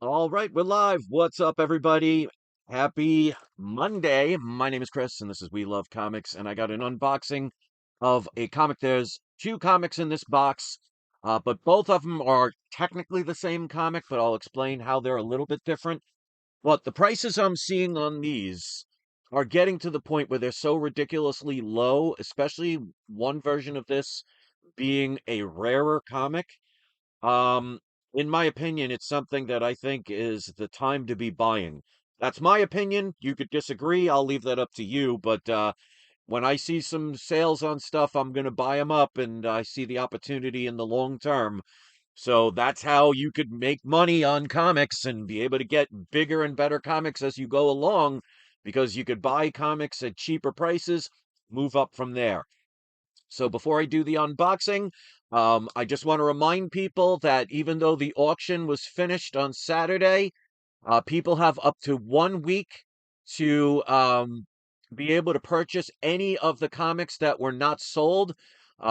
All right, we're live. What's up, everybody? Happy Monday. My name is Chris, and this is We Love Comics, and I got an unboxing of a comic. There's two comics in this box, but both of them are technically the same comic, but I'll explain how they're a little bit different. But the prices I'm seeing on these are getting to the point where they're so ridiculously low, especially one version of this being a rarer comic. Um, in my opinion, it's something that I think is the time to be buying. That's my opinion. You could disagree. I'll leave that up to you. But when I see some sales on stuff, I'm going to buy them up, and I see the opportunity in the long term. So that's how you could make money on comics and be able to get bigger and better comics as you go along, because you could buy comics at cheaper prices, move up from there. So before I do the unboxing, I just want to remind people that even though the auction was finished on Saturday, people have up to 1 week to be able to purchase any of the comics that were not sold.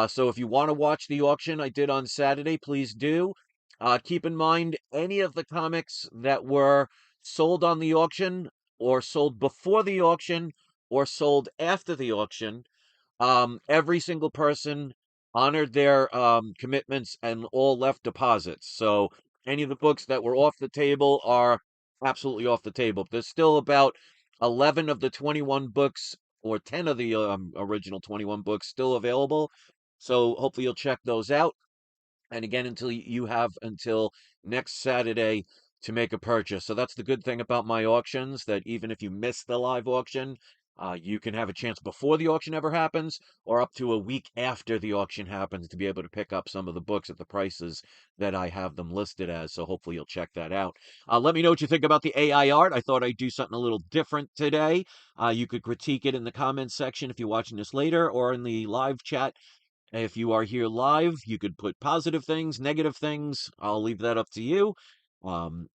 So if you want to watch the auction I did on Saturday, please do. Keep in mind, any of the comics that were sold on the auction, or sold before the auction, or sold after the auction, every single person honored their commitments and all left deposits. So any of the books that were off the table are absolutely off the table. There's still about 11 of the 21 books, or 10 of the original 21 books still available. So hopefully you'll check those out. And again, until you have until next Saturday to make a purchase. So that's the good thing about my auctions, that even if you miss the live auction, you can have a chance before the auction ever happens, or up to a week after the auction happens, to be able to pick up some of the books at the prices that I have them listed as. So hopefully you'll check that out. Let me know what you think about the AI art. I thought I'd do something a little different today. You could critique it in the comments section if you're watching this later, or in the live chat. If you are here live, you could put positive things, negative things. I'll leave that up to you. Um,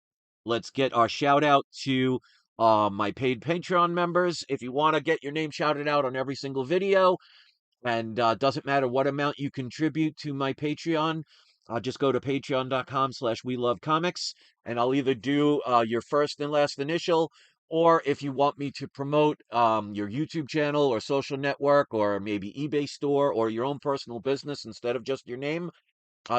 let's get our shout out to my paid Patreon members. If you want to get your name shouted out on every single video, and doesn't matter what amount you contribute to my Patreon, just go to patreon.com/we love comics, and I'll either do your first and last initial, or if you want me to promote your YouTube channel or social network, or maybe eBay store, or your own personal business instead of just your name,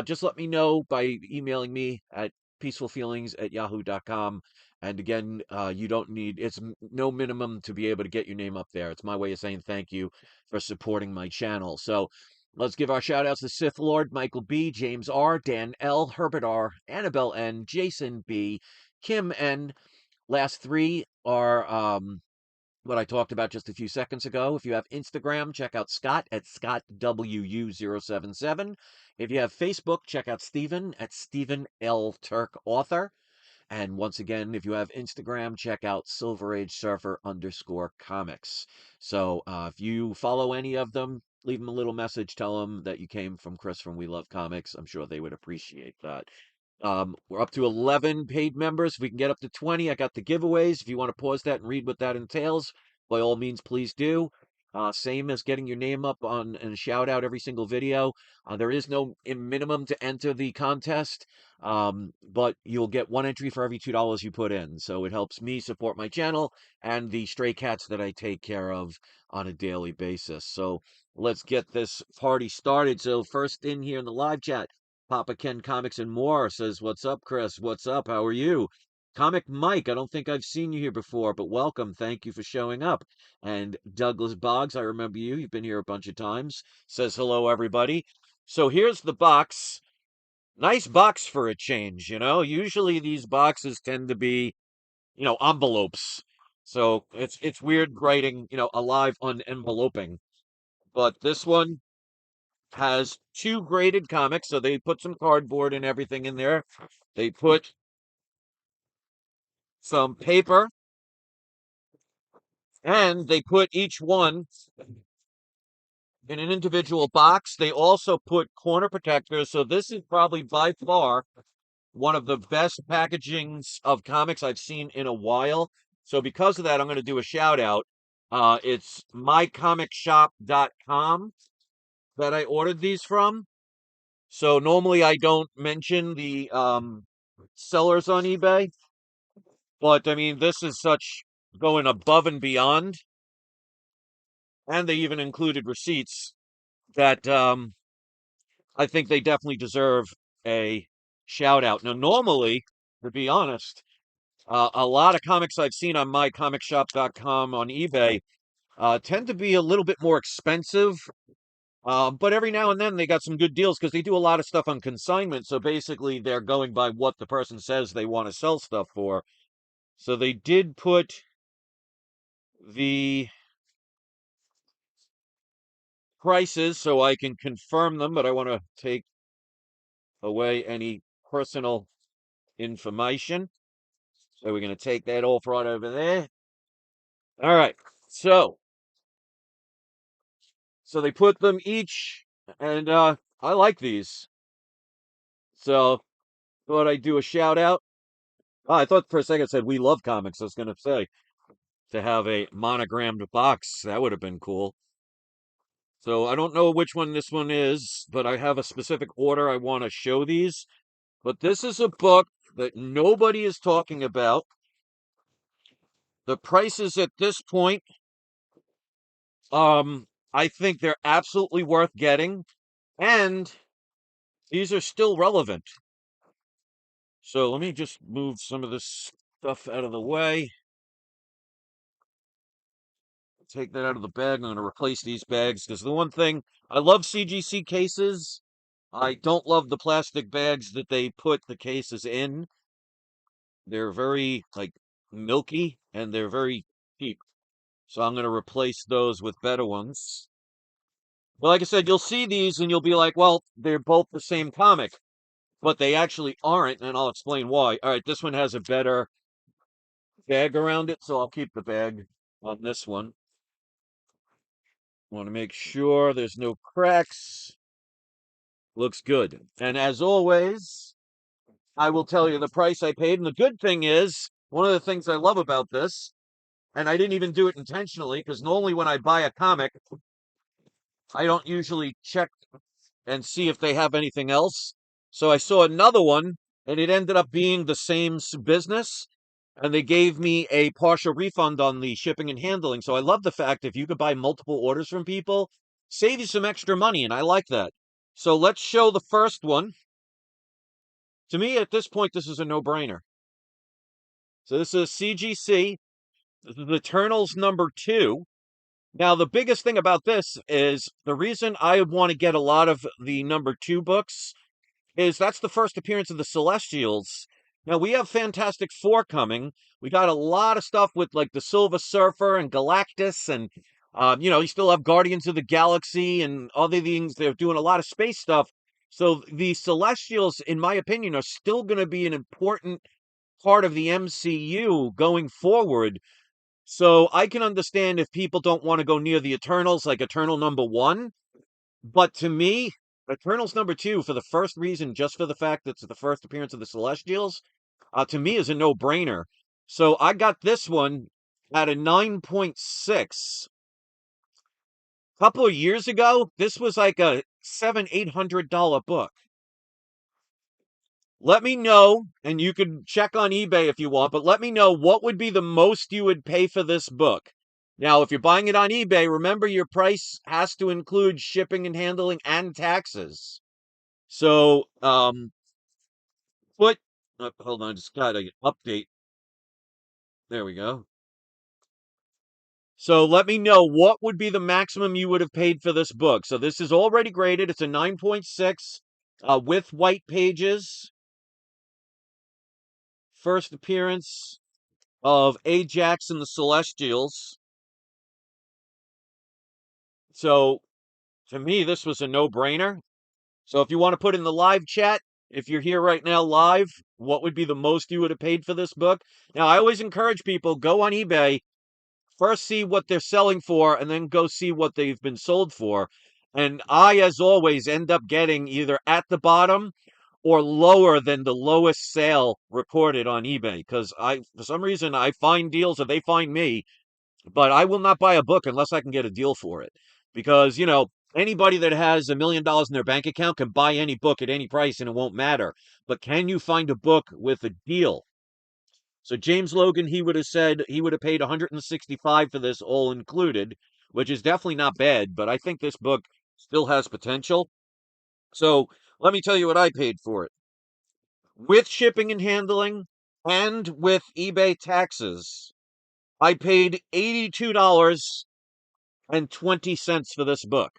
just let me know by emailing me at peacefulfeelings@yahoo.com. And again, you don't need, it's no minimum to be able to get your name up there. It's my way of saying thank you for supporting my channel. So let's give our shout outs to Sith Lord, Michael B., James R., Dan L., Herbert R., Annabelle N., Jason B., Kim N. Last three are what I talked about just a few seconds ago. If you have Instagram, check out Scott at ScottWU077. If you have Facebook, check out Stephen at Stephen L. Turk Author. And once again, if you have Instagram, check out Silver Age Surfer _comics. So if you follow any of them, leave them a little message. Tell them that you came from Chris from We Love Comics. I'm sure they would appreciate that. We're up to 11 paid members. If we can get up to 20, I got the giveaways. If you want to pause that and read what that entails, by all means, please do. Same as getting your name up on and shout out every single video. There is no minimum to enter the contest, but you'll get one entry for every $2 you put in. So it helps me support my channel and the stray cats that I take care of on a daily basis. So let's get this party started. So first in here in the live chat, Papa Ken Comics and More says, "What's up, Chris? What's up? How are you?" Comic Mike, I don't think I've seen you here before, but welcome. Thank you for showing up. And Douglas Boggs, I remember you. You've been here a bunch of times. Says, "Hello, everybody." So here's the box. Nice box for a change, you know. Usually these boxes tend to be, envelopes. So it's weird writing, alive unenveloping. But this one has two graded comics, so they put some cardboard and everything in there. They put some paper, and they put each one in an individual box. They also put corner protectors, so this is probably by far one of the best packagings of comics I've seen in a while. So because of that, I'm going to do a shout out. It's mycomicshop.com that I ordered these from. So normally I don't mention the sellers on eBay, But I mean, this is such going above and beyond, and they even included receipts that I think they definitely deserve a shout out. Now, normally, to be honest, a lot of comics I've seen on mycomicshop.com on eBay tend to be a little bit more expensive. But every now and then they got some good deals because they do a lot of stuff on consignment. So basically, they're going by what the person says they want to sell stuff for. So they did put the prices so I can confirm them, but I want to take away any personal information. So we're going to take that off right over there. All right. So they put them each, and I like these. So thought I'd do a shout out. Oh, I thought for a second it said we love comics. I was going to say to have a monogrammed box. That would have been cool. So I don't know which one this one is, but I have a specific order I want to show these. But this is a book that nobody is talking about. The prices at this point, I think they're absolutely worth getting, and these are still relevant. So let me just move some of this stuff out of the way. Take that out of the bag. I'm going to replace these bags because the one thing I love CGC cases. I don't love the plastic bags that they put the cases in. They're very like milky and they're very cheap. So I'm going to replace those with better ones. But like I said, you'll see these and you'll be like, well, they're both the same comic, but they actually aren't, and I'll explain why. All right, this one has a better bag around it, so I'll keep the bag on this one. Want to make sure there's no cracks. Looks good. And as always, I will tell you the price I paid. And the good thing is, one of the things I love about this, and I didn't even do it intentionally, because normally when I buy a comic, I don't usually check and see if they have anything else. So I saw another one, and it ended up being the same business, and they gave me a partial refund on the shipping and handling. So I love the fact if you could buy multiple orders from people, save you some extra money, and I like that. So let's show the first one. To me, at this point, this is a no-brainer. So this is CGC. This is Eternals #2. Now, the biggest thing about this is the reason I want to get a lot of the #2 books is that's the first appearance of the Celestials. Now, we have Fantastic Four coming. We got a lot of stuff with like the Silver Surfer and Galactus, and you still have Guardians of the Galaxy and other things. They're doing a lot of space stuff. So the Celestials, in my opinion, are still going to be an important part of the MCU going forward. So I can understand if people don't want to go near the Eternals, like Eternal #1. But to me, Eternals #2, for the first reason, just for the fact that it's the first appearance of the Celestials, to me is a no-brainer. So I got this one at a 9.6. A couple of years ago, this was like a $700-800 book. Let me know, and you can check on eBay if you want, but let me know what would be the most you would pay for this book. Now, if you're buying it on eBay, remember your price has to include shipping and handling and taxes. So, hold on, just gotta update. There we go. So let me know what would be the maximum you would have paid for this book. So this is already graded. It's a 9.6 with white pages. First appearance of Ajax and the Celestials. So to me, this was a no-brainer. So if you want to put in the live chat, if you're here right now live, what would be the most you would have paid for this book? Now, I always encourage people, go on eBay, first see what they're selling for, and then go see what they've been sold for. And I, as always, end up getting either at the bottom or lower than the lowest sale recorded on eBay. Because for some reason, I find deals or they find me, but I will not buy a book unless I can get a deal for it. Because, anybody that has $1 million in their bank account can buy any book at any price and it won't matter. But can you find a book with a deal? So James Logan, he would have said he would have paid 165 for this all included, which is definitely not bad, but I think this book still has potential. So let me tell you what I paid for it. With shipping and handling and with eBay taxes, I paid $82.20 for this book.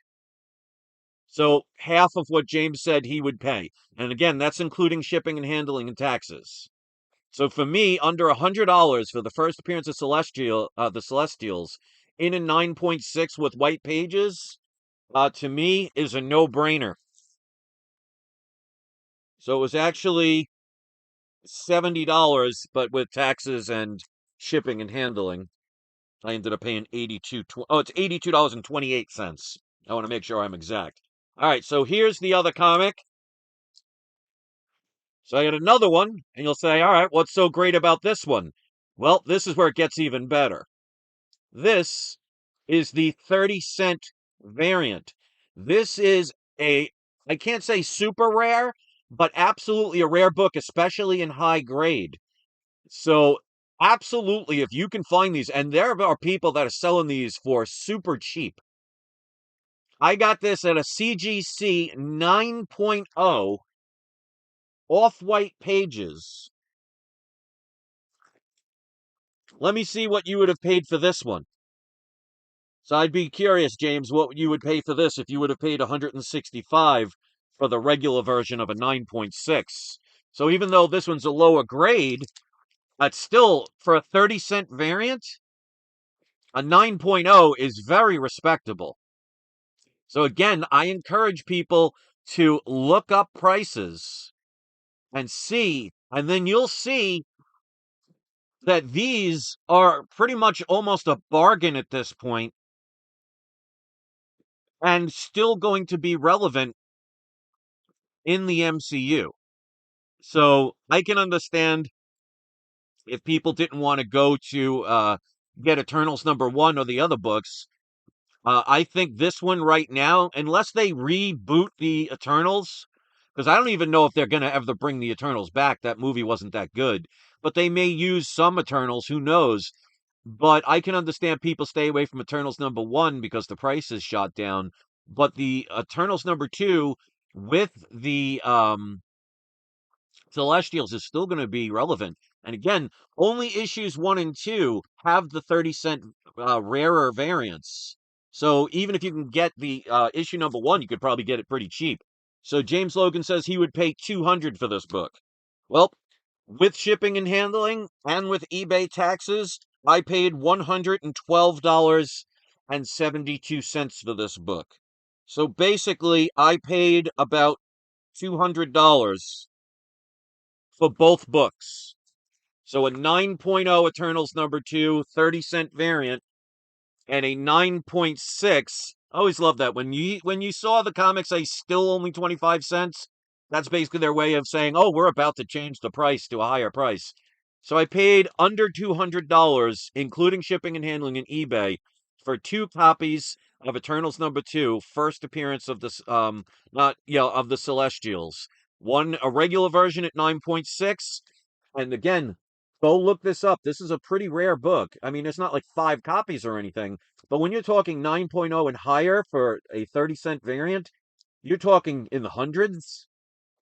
So half of what James said he would pay. And again, that's including shipping and handling and taxes. So for me, under $100 for the first appearance of the Celestials in a 9.6 with white pages, to me is a no-brainer. So it was actually $70, but with taxes and shipping and handling, I ended up paying it's $82.28. I want to make sure I'm exact. All right, so here's the other comic. So I got another one, and you'll say, all right, what's so great about this one? Well, this is where it gets even better. This is the 30-cent variant. This is I can't say super rare, but absolutely a rare book, especially in high grade. So, absolutely, if you can find these, and there are people that are selling these for super cheap. I got this at a CGC 9.0 off-white pages. Let me see what you would have paid for this one. So I'd be curious, James, what you would pay for this if you would have paid 165 for the regular version of a 9.6. So even though this one's a lower grade, it's still for a 30-cent variant, a 9.0 is very respectable. So again, I encourage people to look up prices and see, and then you'll see that these are pretty much almost a bargain at this point and still going to be relevant in the MCU. So I can understand if people didn't want to go to get Eternals #1 or the other books. I think this one right now, unless they reboot the Eternals, because I don't even know if they're going to ever bring the Eternals back. That movie wasn't that good. But they may use some Eternals, who knows? But I can understand people stay away from Eternals #1 because the price is shot down. But the Eternals #2 with the Celestials is still going to be relevant. And again, only issues 1 and 2 have the 30-cent rarer variants. So even if you can get the issue #1, you could probably get it pretty cheap. So James Logan says he would pay 200 for this book. Well, with shipping and handling and with eBay taxes, I paid $112.72 for this book. So basically, I paid about $200 for both books. So a 9.0 Eternals #2, 30-cent variant, and a 9.6. I always love that. When you saw the comics say still only 25 cents, that's basically their way of saying, oh, we're about to change the price to a higher price. So I paid under $200, including shipping and handling in eBay, for 2 copies of Eternals #2, first appearance of this not of the Celestials. One a regular version at 9.6, and again, go look this up. This is a pretty rare book. I mean, it's not like 5 copies or anything, but when you're talking 9.0 and higher for a 30-cent variant, you're talking in the hundreds.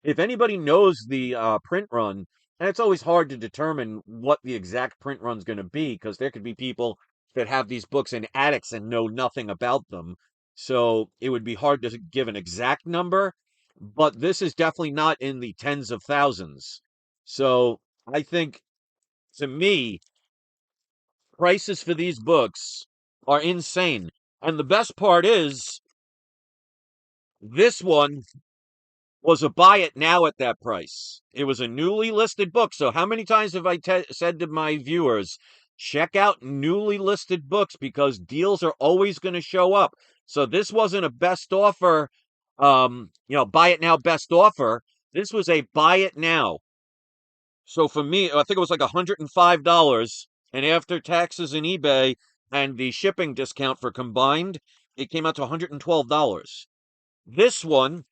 If anybody knows the print run, and it's always hard to determine what the exact print run's going to be because there could be people that have these books in attics and know nothing about them. So it would be hard to give an exact number, but this is definitely not in the tens of thousands. So I think, to me, prices for these books are insane. And the best part is, this one was a buy it now at that price. It was a newly listed book. So how many times have I said to my viewers, check out newly listed books because deals are always going to show up. So this wasn't a best offer, buy it now best offer. This was a buy it now. So for me, I think it was like $105, and after taxes and eBay and the shipping discount for combined, it came out to $112. This one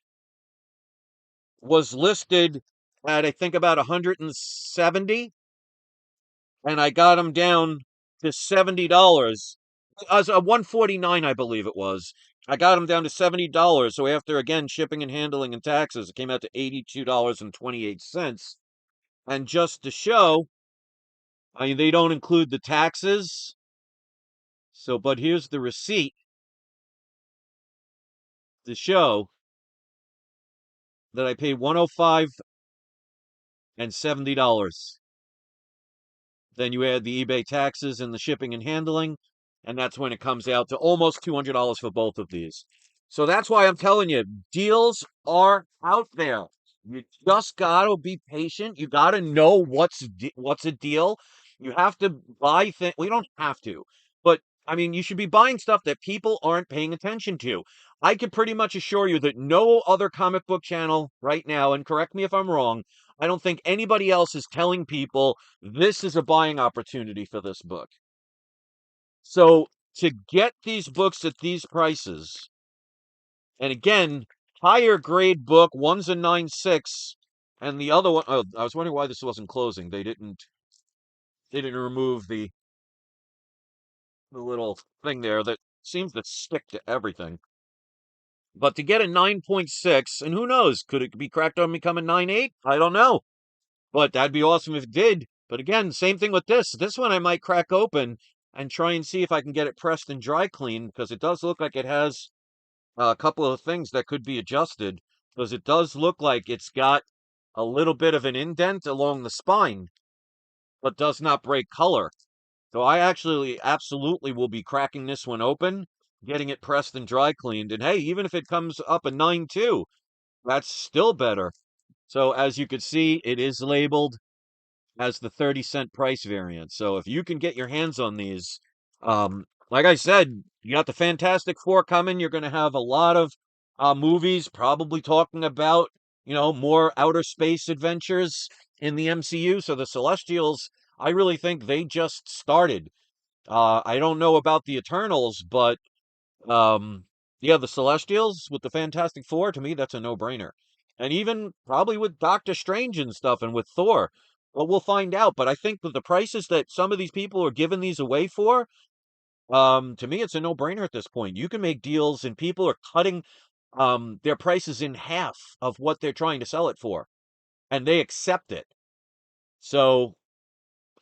was listed at, I think, about 170. and I got them down to $70. As a 149, I believe it was. I got them down to $70. So after again shipping and handling and taxes, it came out to $82.28. And just to show, I mean, they don't include the taxes. So, but here's the receipt to show that I paid 105 and $70. Then you add the eBay taxes and the shipping and handling, and that's when it comes out to almost $200 for both of these. So that's why I'm telling you, deals are out there. You just gotta be patient. You gotta know what's a deal. You have to buy things. We don't have to, but I mean, you should be buying stuff that people aren't paying attention to. I can pretty much assure you that no other comic book channel right now, and correct me if I'm wrong, I don't think anybody else is telling people this is a buying opportunity for this book. So to get these books at these prices, and again, higher grade book, one's a 9.6, and the other one, oh, I was wondering why this wasn't closing. They didn't remove the little thing there that seems to stick to everything. But to get a 9.6, and who knows, could it be cracked on become a 9.8? I don't know. But that'd be awesome if it did. But again, same thing with this. This one I might crack open and try and see if I can get it pressed and dry cleaned because it does look like it has a couple of things that could be adjusted because it does look like it's got a little bit of an indent along the spine, but does not break color. So I actually absolutely will be cracking this one open, getting it pressed and dry cleaned. And hey, even if it comes up a 9.2, that's still better. So as you can see, it is labeled as the 30-cent price variant. So if you can get your hands on these, like I said, you got the Fantastic Four coming. You're going to have a lot of movies probably talking about, more outer space adventures in the MCU. So the Celestials, I really think they just started. I don't know about the Eternals, but um, yeah, the Celestials with the Fantastic Four, to me, that's a no-brainer. And even probably with Doctor Strange and stuff and with Thor. Well, we'll find out. But I think with the prices that some of these people are giving these away for, to me, it's a no-brainer at this point. You can make deals and people are cutting their prices in half of what they're trying to sell it for. And they accept it. So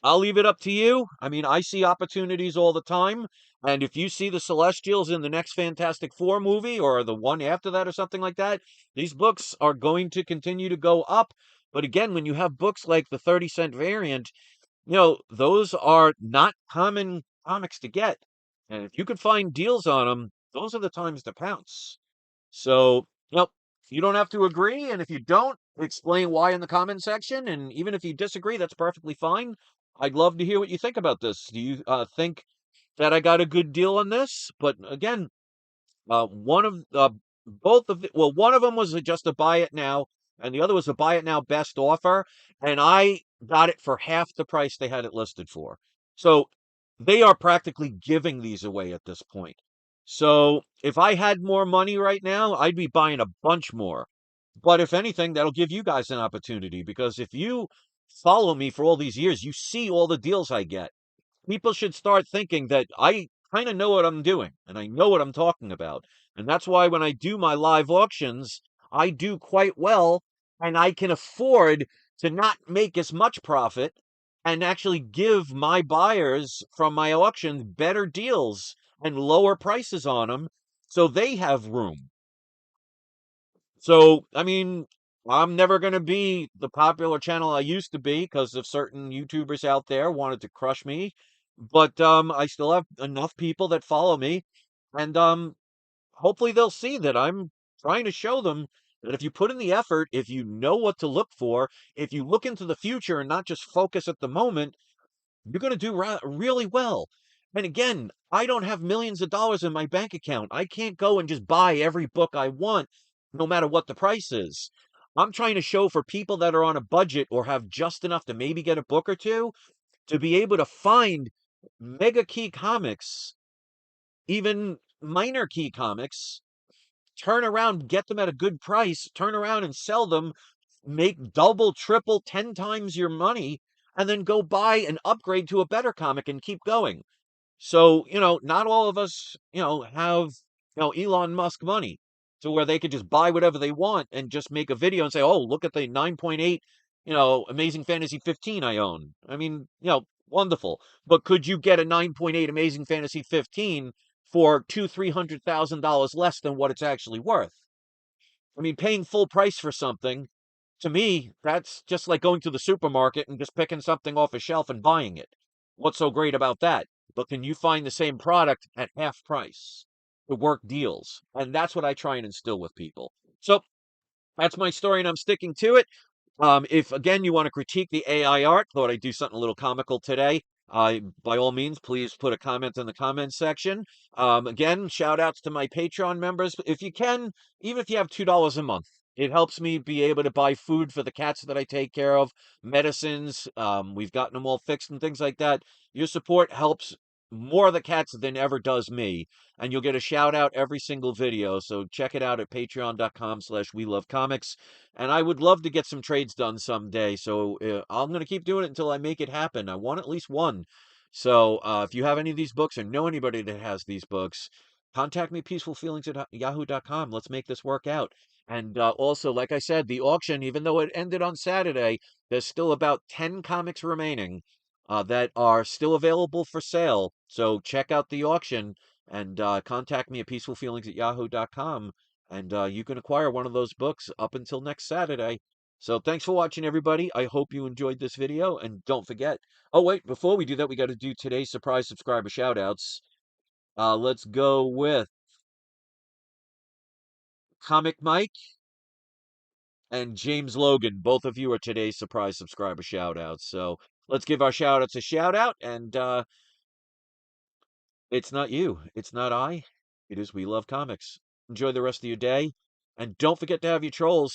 I'll leave it up to you. I mean, I see opportunities all the time. And if you see the Celestials in the next Fantastic Four movie or the one after that or something like that, these books are going to continue to go up. But again, when you have books like the 30-cent variant, those are not common comics to get. And if you could find deals on them, those are the times to pounce. So, you don't have to agree. And if you don't, explain why in the comment section. And even if you disagree, that's perfectly fine. I'd love to hear what you think about this. Do you think that I got a good deal on this? But again, one of both of the, well, one of them was just a buy it now, and the other was a buy it now best offer, and I got it for half the price they had it listed for. So they are practically giving these away at this point. So if I had more money right now, I'd be buying a bunch more. But if anything, that'll give you guys an opportunity because if you follow me for all these years, you see all the deals I get. People should start thinking that I kind of know what I'm doing and I know what I'm talking about. And that's why when I do my live auctions, I do quite well and I can afford to not make as much profit and actually give my buyers from my auctions better deals and lower prices on them so they have room. So, I mean, I'm never going to be the popular channel I used to be because of certain YouTubers out there wanted to crush me. But I still have enough people that follow me, and hopefully they'll see that I'm trying to show them that if you put in the effort, if you know what to look for, if you look into the future and not just focus at the moment, you're going to do really well. And again, I don't have millions of dollars in my bank account. I can't go and just buy every book I want, no matter what the price is. I'm trying to show for people that are on a budget or have just enough to maybe get a book or two to be able to find mega key comics, even minor key comics, turn around, get them at a good price, turn around and sell them, make double, triple, 10 times your money and then go buy and upgrade to a better comic and keep going. So, not all of us, have, Elon Musk money to where they could just buy whatever they want and just make a video and say, oh, look at the 9.8, Amazing Fantasy 15 I own. I mean, wonderful. But could you get a 9.8 Amazing Fantasy 15 for $300,000 less than what it's actually worth? I mean, paying full price for something, to me, that's just like going to the supermarket and just picking something off a shelf and buying it. What's so great about that? But can you find the same product at half price to work deals? And that's what I try and instill with people. So that's my story, and I'm sticking to it. If again you want to critique the AI art, thought I'd do something a little comical today. By all means, please put a comment in the comment section. Again, shout outs to my Patreon members. If you can, even if you have $2 a month, it helps me be able to buy food for the cats that I take care of, medicines. We've gotten them all fixed and things like that. Your support helps more the cats than ever does me, and you'll get a shout out every single video. So check it out at patreon.com/we love comics. And I would love to get some trades done someday. So I'm going to keep doing it until I make it happen. I want at least one. So if you have any of these books or know anybody that has these books, contact me peacefulfeelings@yahoo.com. Let's make this work out. And also, like I said, the auction, even though it ended on Saturday, there's still about 10 comics remaining that are still available for sale. So check out the auction and contact me at peacefulfeelings@yahoo.com, and you can acquire one of those books up until next Saturday. So thanks for watching, everybody. I hope you enjoyed this video, and don't forget. Oh wait, before we do that, we got to do today's surprise subscriber shoutouts. Let's go with Comic Mike and James Logan. Both of you are today's surprise subscriber shoutouts. So let's give our shoutouts a shout out, and it's not you, it's not I, it is We Love Comics. Enjoy the rest of your day, and don't forget to have your trolls.